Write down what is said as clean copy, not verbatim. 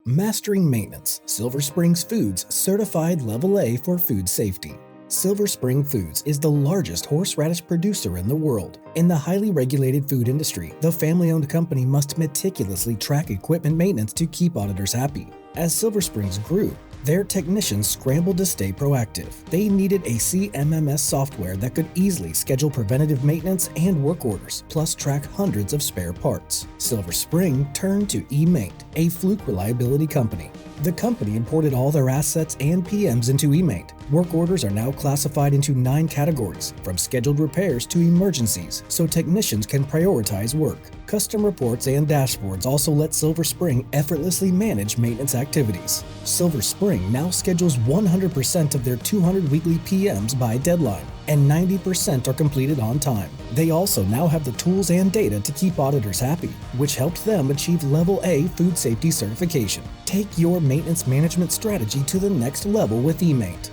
Mastering Maintenance, Silver Springs Foods certified Level A for food safety. Silver Spring Foods is the largest horseradish producer in the world. In the highly regulated food industry, the family-owned company must meticulously track equipment maintenance to keep auditors happy. As Silver Springs grew, their technicians scrambled to stay proactive. They needed a CMMS software that could easily schedule preventative maintenance and work orders, plus track hundreds of spare parts. Silver Spring turned to eMaint, a Fluke Reliability company. The company imported all their assets and PMs into eMaint. Work orders are now classified into 9 categories, from scheduled repairs to emergencies, so technicians can prioritize work. Custom reports and dashboards also let Silver Spring effortlessly manage maintenance activities. Silver Spring now schedules 100% of their 200 weekly PMs by deadline, and 90% are completed on time. They also now have the tools and data to keep auditors happy, which helped them achieve Level A food safety certification. Take your maintenance management strategy to the next level with eMaint.